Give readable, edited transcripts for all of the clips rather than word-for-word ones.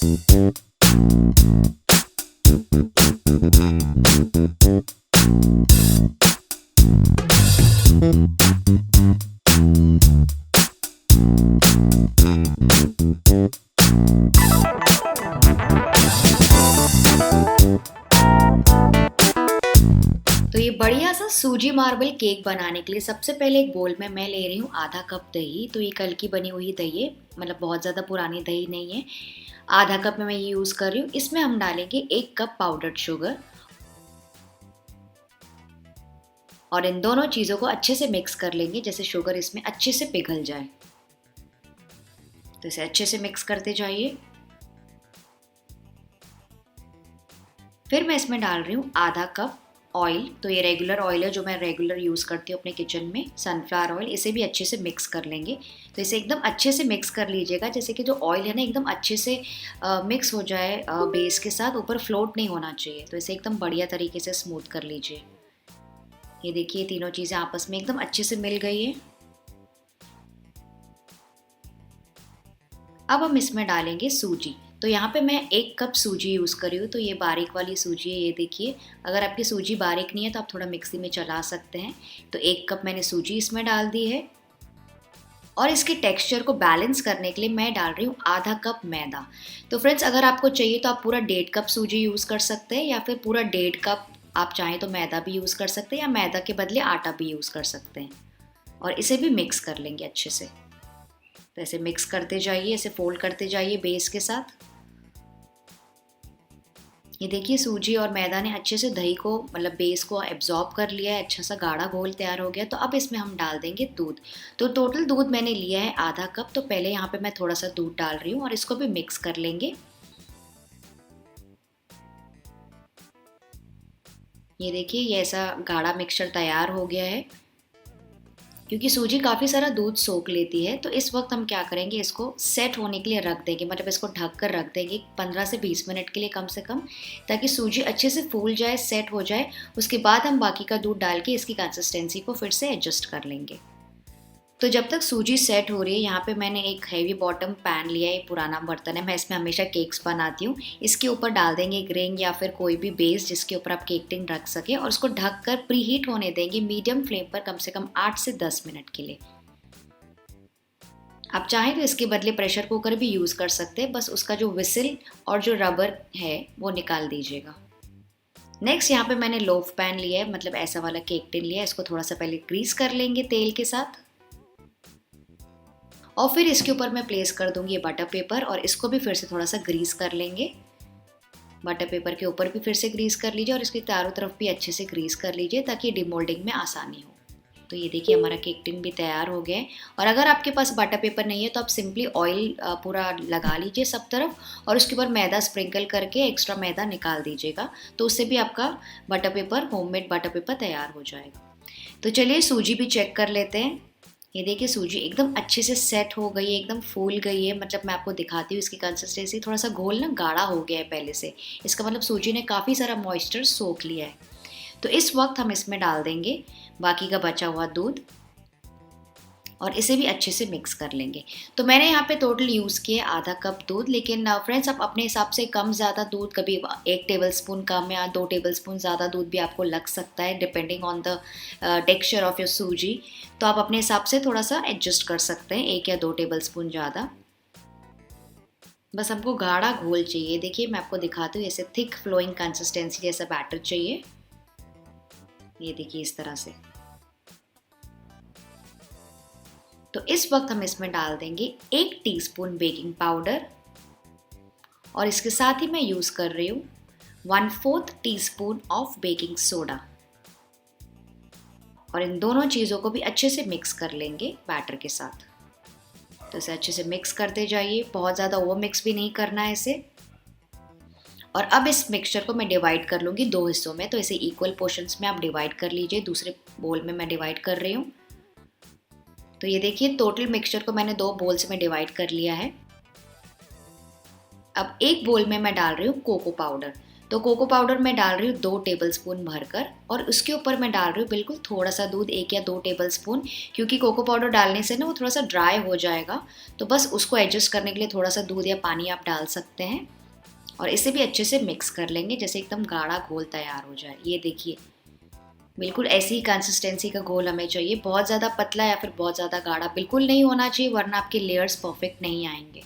तो ये बढ़िया सा सूजी मार्बल केक बनाने के लिए सबसे पहले एक बोल में मैं ले रही हूँ आधा कप दही। तो ये कल की बनी हुई दही है, मतलब बहुत ज़्यादा पुरानी दही नहीं है। आधा कप में मैं ये यूज़ कर रही हूँ। इसमें हम डालेंगे 1 कप पाउडर्ड शुगर और इन दोनों चीज़ों को अच्छे से मिक्स कर लेंगे, जैसे शुगर इसमें अच्छे से पिघल जाए। तो इसे अच्छे से मिक्स करते जाइए। फिर मैं इसमें डाल रही हूँ आधा कप ऑयल। तो ये रेगुलर ऑयल है जो मैं रेगुलर यूज़ करती हूँ अपने किचन में, सनफ्लावर ऑयल। इसे भी अच्छे से मिक्स कर लेंगे। तो इसे एकदम अच्छे से मिक्स कर लीजिएगा, जैसे कि जो ऑयल है ना एकदम अच्छे से मिक्स हो जाए बेस के साथ, ऊपर फ्लोट नहीं होना चाहिए। तो इसे एकदम बढ़िया तरीके से स्मूथ कर लीजिए। ये देखिए तीनों चीज़ें आपस में एकदम अच्छे से मिल गई है। अब हम इसमें डालेंगे सूजी। तो यहाँ पे मैं 1 कप सूजी यूज़ कर रही हूँ। तो ये बारीक वाली सूजी है, ये देखिए। अगर आपकी सूजी बारीक नहीं है तो आप थोड़ा मिक्सी में चला सकते हैं। तो 1 कप मैंने सूजी इसमें डाल दी है। और इसके टेक्सचर को बैलेंस करने के लिए मैं डाल रही हूँ आधा कप मैदा। तो फ्रेंड्स, अगर आपको चाहिए तो आप पूरा 1.5 कप सूजी यूज़ कर सकते हैं, या फिर पूरा 1.5 कप आप चाहें तो मैदा भी यूज़ कर सकते हैं, या मैदा के बदले आटा भी यूज़ कर सकते हैं। और इसे भी मिक्स कर लेंगे अच्छे से। तो ऐसे मिक्स करते जाइए, ऐसे फोल्ड करते जाइए बेस के साथ। ये देखिए सूजी और मैदा ने अच्छे से दही को, मतलब बेस को एब्जॉर्ब कर लिया है। अच्छा सा गाढ़ा घोल तैयार हो गया। तो अब इसमें हम डाल देंगे दूध। तो टोटल दूध मैंने लिया है आधा कप। तो पहले यहाँ पे मैं थोड़ा सा दूध डाल रही हूँ और इसको भी मिक्स कर लेंगे। ये देखिए ये ऐसा गाढ़ा मिक्सचर तैयार हो गया है। क्योंकि सूजी काफ़ी सारा दूध सोख लेती है, तो इस वक्त हम क्या करेंगे, इसको सेट होने के लिए रख देंगे, मतलब इसको ढक कर रख देंगे 15 से 20 मिनट के लिए कम से कम, ताकि सूजी अच्छे से फूल जाए, सेट हो जाए। उसके बाद हम बाकी का दूध डाल के इसकी कंसिस्टेंसी को फिर से एडजस्ट कर लेंगे। तो जब तक सूजी सेट हो रही है, यहाँ पे मैंने एक हैवी बॉटम पैन लिया है, पुराना बर्तन है, मैं इसमें हमेशा केक्स बनाती हूँ। इसके ऊपर डाल देंगे एक रिंग या फिर कोई भी बेस जिसके ऊपर आप केक टिन रख सके, और उसको ढककर प्री हीट होने देंगे मीडियम फ्लेम पर कम से कम 8 से 10 मिनट के लिए। आप चाहें तो इसके बदले प्रेशर कुकर भी यूज़ कर सकते हैं, बस उसका जो विसिल और जो रबर है वो निकाल दीजिएगा। नेक्स्ट यहाँ पे मैंने लोफ पैन लिया है, मतलब ऐसा वाला केक टिन लिया है। इसको थोड़ा सा पहले ग्रीस कर लेंगे तेल के साथ, और फिर इसके ऊपर मैं प्लेस कर दूंगी ये बटर पेपर, और इसको भी फिर से थोड़ा सा ग्रीस कर लेंगे। बटर पेपर के ऊपर भी फिर से ग्रीस कर लीजिए और इसके चारों तरफ भी अच्छे से ग्रीस कर लीजिए, ताकि डिमोल्डिंग में आसानी हो। तो ये देखिए हमारा केक टिन भी तैयार हो गया है। और अगर आपके पास बटर पेपर नहीं है तो आप सिंपली ऑयल पूरा लगा लीजिए सब तरफ, और उसके ऊपर मैदा स्प्रिंकल करके एक्स्ट्रा मैदा निकाल दीजिएगा। तो उससे भी आपका butter paper, homemade butter paper तैयार हो जाएगा। तो चलिए सूजी भी चेक कर लेते हैं। ये देखिए सूजी एकदम अच्छे से सेट हो गई है, एकदम फूल गई है। मतलब मैं आपको दिखाती हूँ इसकी कंसिस्टेंसी, थोड़ा सा घोल ना गाढ़ा हो गया है पहले से। इसका मतलब सूजी ने काफ़ी सारा मॉइस्चर सोख लिया है। तो इस वक्त हम इसमें डाल देंगे बाकी का बचा हुआ दूध, और इसे भी अच्छे से मिक्स कर लेंगे। तो मैंने यहाँ पे टोटल यूज़ किए आधा कप दूध, लेकिन फ्रेंड्स आप अपने हिसाब से कम ज़्यादा दूध, कभी 1 टेबलस्पून कम या 2 टेबलस्पून ज़्यादा दूध भी आपको लग सकता है, depending on the texture of your सूजी। तो आप अपने हिसाब से थोड़ा सा एडजस्ट कर सकते हैं, 1 या 2 टेबलस्पून ज़्यादा। बस हमको गाढ़ा घोल चाहिए। देखिए मैं आपको दिखाती हूँ, ऐसे थिक फ्लोइंग कंसिस्टेंसी जैसा बैटर चाहिए। ये देखिए इस तरह से। तो इस वक्त हम इसमें डाल देंगे 1 टीस्पून बेकिंग पाउडर, और इसके साथ ही मैं यूज़ कर रही हूँ 1/4 टीस्पून ऑफ बेकिंग सोडा। और इन दोनों चीज़ों को भी अच्छे से मिक्स कर लेंगे बैटर के साथ। तो इसे अच्छे से मिक्स करते जाइए, बहुत ज़्यादा ओवर मिक्स भी नहीं करना है इसे। और अब इस मिक्सचर को मैं डिवाइड कर लूँगी 2 हिस्सों में। तो इसे इक्वल पोर्शंस में आप डिवाइड कर लीजिए। दूसरे बोल में मैं डिवाइड कर रही हूँ। तो ये देखिए टोटल मिक्सचर को मैंने 2 बोल्स में डिवाइड कर लिया है। अब एक बोल में मैं डाल रही हूँ कोको पाउडर। तो कोको पाउडर मैं डाल रही हूँ 2 टेबलस्पून भरकर, और उसके ऊपर मैं डाल रही हूँ बिल्कुल थोड़ा सा दूध, 1 या 2 टेबलस्पून, क्योंकि कोको पाउडर डालने से ना वो थोड़ा सा ड्राई हो जाएगा, तो बस उसको एडजस्ट करने के लिए थोड़ा सा दूध या पानी आप डाल सकते हैं। और इसे भी अच्छे से मिक्स कर लेंगे, जैसे एकदम गाढ़ा घोल तैयार हो जाए। ये देखिए बिल्कुल ऐसी ही कंसिस्टेंसी का घोल हमें चाहिए, बहुत ज़्यादा पतला या फिर बहुत ज़्यादा गाढ़ा बिल्कुल नहीं होना चाहिए, वरना आपके लेयर्स परफेक्ट नहीं आएंगे।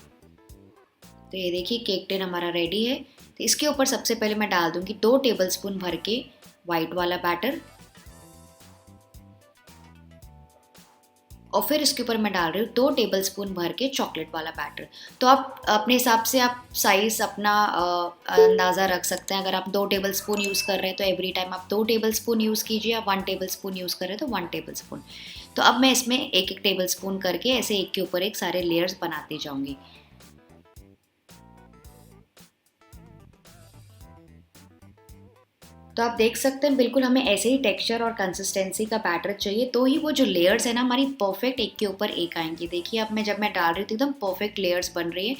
तो ये देखिए केक टिन हमारा रेडी है। तो इसके ऊपर सबसे पहले मैं डाल दूंगी 2 टेबलस्पून भर के वाइट वाला बैटर, और फिर इसके ऊपर मैं डाल रही हूँ 2 टेबलस्पून भर के चॉकलेट वाला बैटर। तो आप अपने हिसाब से आप साइज़ अपना अंदाज़ा रख सकते हैं। अगर आप 2 टेबलस्पून यूज़ कर रहे हैं तो एवरी टाइम आप 2 टेबलस्पून यूज़ कीजिए, आप 1 टेबलस्पून यूज़ कर रहे हैं तो 1 टेबलस्पून। तो अब मैं इसमें एक एक टेबलस्पून करके ऐसे एक के ऊपर एक सारे लेयर्स बनाती जाऊँगी। तो आप देख सकते हैं बिल्कुल हमें ऐसे ही टेक्सचर और कंसिस्टेंसी का बैटर चाहिए, तो ही वो जो लेयर्स है ना हमारी परफेक्ट एक के ऊपर एक आएंगी। देखिए अब जब मैं डाल रही हूँ तो एकदम परफेक्ट लेयर्स बन रही है।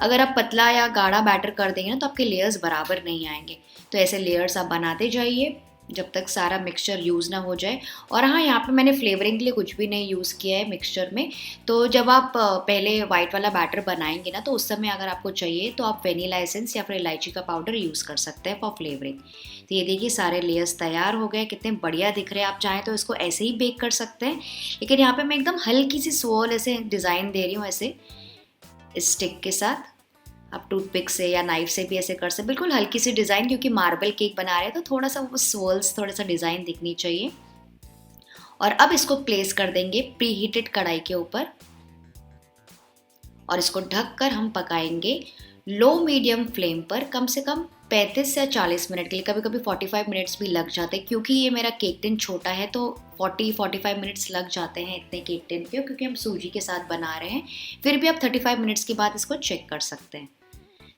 अगर आप पतला या गाढ़ा बैटर कर देंगे ना तो आपके लेयर्स बराबर नहीं आएंगे। तो ऐसे लेयर्स आप बनाते जाइए जब तक सारा मिक्सचर यूज़ ना हो जाए। और हाँ, यहाँ पे मैंने फ्लेवरिंग के लिए कुछ भी नहीं यूज़ किया है मिक्सचर में। तो जब आप पहले वाइट वाला बैटर बनाएंगे ना तो उस समय अगर आपको चाहिए तो आप वेनिला एसेंस या फिर इलायची का पाउडर यूज़ कर सकते हैं फॉर फ्लेवरिंग। तो ये देखिए सारे लेयर्स तैयार हो गए, कितने बढ़िया दिख रहे हैं। आप चाहें तो इसको ऐसे ही बेक कर सकते हैं, लेकिन यहाँ पे मैं एकदम हल्की सी स्वॉल ऐसे डिज़ाइन दे रही हूँ ऐसे स्टिक के साथ। आप टूथपिक से या नाइफ से भी ऐसे कर सकते, बिल्कुल हल्की सी डिज़ाइन, क्योंकि मार्बल केक बना रहे हैं तो थोड़ा सा वो स्वॉल्स थोड़ा सा डिज़ाइन दिखनी चाहिए। और अब इसको प्लेस कर देंगे प्री हीटेड कढ़ाई के ऊपर, और इसको ढककर हम पकाएंगे लो मीडियम फ्लेम पर कम से कम 35 या 40 मिनट के लिए। कभी कभी 45 मिनट्स भी लग जाते हैं, क्योंकि ये मेरा केक टिन छोटा है तो 40-45 मिनट्स लग जाते हैं इतने केक टिन के, क्योंकि हम सूजी के साथ बना रहे हैं। फिर भी आप 35 मिनट्स के बाद इसको चेक कर सकते हैं।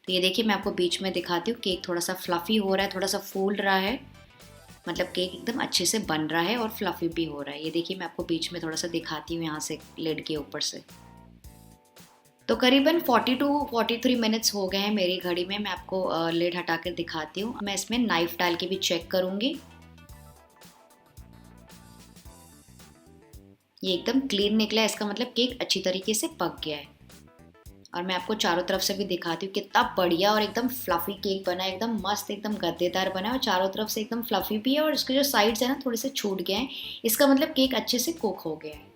तो ये देखिए मैं आपको बीच में दिखाती हूँ, केक थोड़ा सा फ्लफ़ी हो रहा है, थोड़ा सा फूल रहा है, मतलब केक एकदम अच्छे से बन रहा है और फ्लफ़ी भी हो रहा है। ये देखिए मैं आपको बीच में थोड़ा सा दिखाती हूँ यहाँ से लिड के ऊपर से। तो करीबन 40 टू 43 मिनट्स हो गए हैं मेरी घड़ी में। मैं आपको लिड हटा कर दिखाती हूँ। मैं इसमें नाइफ डाल के भी चेक करूँगी। ये एकदम क्लीन निकला है, इसका मतलब केक अच्छी तरीके से पक गया है। और मैं आपको चारों तरफ से भी दिखाती हूँ कितना बढ़िया और एकदम फ्लफ़ी केक बना है, एकदम मस्त, एकदम गद्देदार बना है, और चारों तरफ से एकदम फ्लफ़ी भी है, और इसके जो साइड्स है ना थोड़े से छूट गए हैं, इसका मतलब केक अच्छे से कुक हो गया है।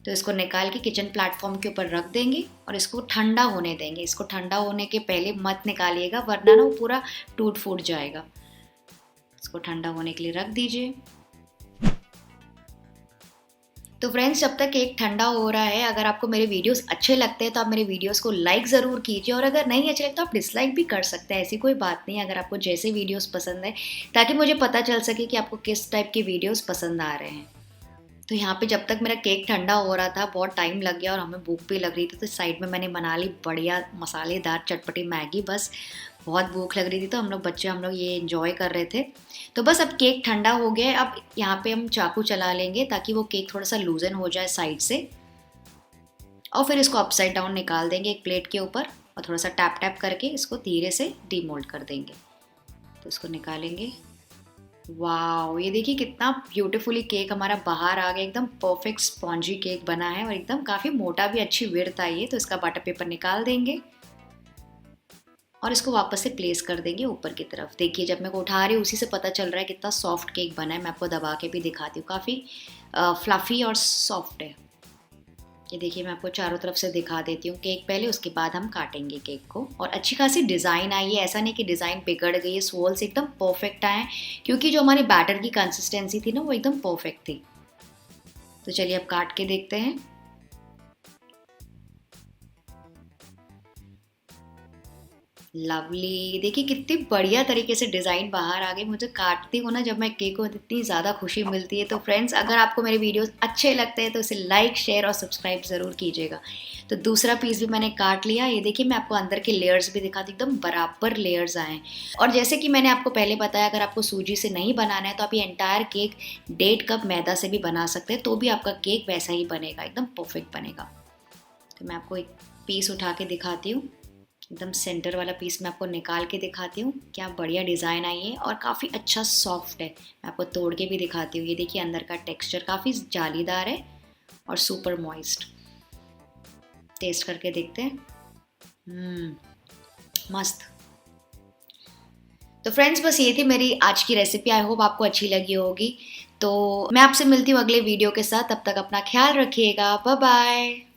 तो इसको निकाल के किचन प्लेटफॉर्म के ऊपर रख देंगे और इसको ठंडा होने देंगे। इसको ठंडा होने के पहले मत निकालिएगा, वरना ना वो पूरा टूट फूट जाएगा। इसको ठंडा होने के लिए रख दीजिए। तो फ्रेंड्स जब तक केक ठंडा हो रहा है, अगर आपको मेरे वीडियोस अच्छे लगते हैं तो आप मेरे वीडियोस को लाइक ज़रूर कीजिए, और अगर नहीं अच्छे लगते तो आप डिसलाइक भी कर सकते हैं, ऐसी कोई बात नहीं है। अगर आपको जैसे वीडियोस पसंद है, ताकि मुझे पता चल सके कि आपको किस टाइप के वीडियोस पसंद आ रहे हैं। तो यहाँ पे जब तक मेरा केक ठंडा हो रहा था बहुत टाइम लग गया और हमें भूख भी लग रही थी, तो साइड में मैंने बना ली बढ़िया मसालेदार चटपटी मैगी। बस बहुत भूख लग रही थी तो हम लोग ये एंजॉय कर रहे थे। तो बस अब केक ठंडा हो गया है। अब यहाँ पे हम चाकू चला लेंगे ताकि वो केक थोड़ा सा लूजन हो जाए साइड से, और फिर इसको अपसाइड डाउन निकाल देंगे एक प्लेट के ऊपर, और थोड़ा सा टैप टैप करके इसको धीरे से डीमोल्ड कर देंगे। तो इसको निकालेंगे। वाओ, ये देखिए कितना ब्यूटीफुली केक हमारा बाहर आ गया, एकदम परफेक्ट स्पॉन्जी केक बना है, और एकदम काफ़ी मोटा भी, अच्छी विड्थ आई है। तो इसका बटर पेपर निकाल देंगे और इसको वापस से प्लेस कर देंगे ऊपर की तरफ। देखिए जब मैं को उठा रही हूँ उसी से पता चल रहा है कितना सॉफ्ट केक बना है। मैं आपको दबा के भी दिखाती हूँ, काफ़ी फ्लफ़ी और सॉफ्ट है। ये देखिए मैं आपको चारों तरफ से दिखा देती हूँ केक पहले, उसके बाद हम काटेंगे केक को। और अच्छी खासी डिज़ाइन आई है, ऐसा नहीं कि डिज़ाइन बिगड़ गई है, स्वॉल्स एकदम परफेक्ट आए, क्योंकि जो हमारी बैटर की कंसिस्टेंसी थी ना वो एकदम परफेक्ट थी। तो चलिए अब काट के देखते हैं। लवली, देखिए कितनी बढ़िया तरीके से डिज़ाइन बाहर आ गई। मुझे काटती हूँ ना जब मैं केक को, इतनी ज़्यादा खुशी मिलती है। तो फ्रेंड्स अगर आपको मेरे वीडियोस अच्छे लगते हैं तो इसे लाइक शेयर और सब्सक्राइब ज़रूर कीजिएगा। तो दूसरा पीस भी मैंने काट लिया। ये देखिए मैं आपको अंदर के लेयर्स भी दिखाती हूँ, एकदम बराबर लेयर्स आए हैं। और जैसे कि मैंने आपको पहले बताया, अगर आपको सूजी से नहीं बनाना है तो आप ये एंटायर केक 1.5 कप मैदा से भी बना सकते हैं, तो भी आपका केक वैसा ही बनेगा, एकदम परफेक्ट बनेगा। तो मैं आपको एक पीस उठा के दिखाती हूँ। एकदम सेंटर वाला पीस मैं आपको निकाल के दिखाती हूँ। क्या बढ़िया डिज़ाइन आई है और काफ़ी अच्छा सॉफ्ट है। मैं आपको तोड़ के भी दिखाती हूँ। ये देखिए अंदर का टेक्सचर काफ़ी जालीदार है और सुपर मॉइस्ट। टेस्ट करके देखते हैं। मस्त। तो फ्रेंड्स बस ये थी मेरी आज की रेसिपी। आई होप आपको अच्छी लगी होगी। तो मैं आपसे मिलती हूँ अगले वीडियो के साथ। तब तक अपना ख्याल रखिएगा। Bye bye.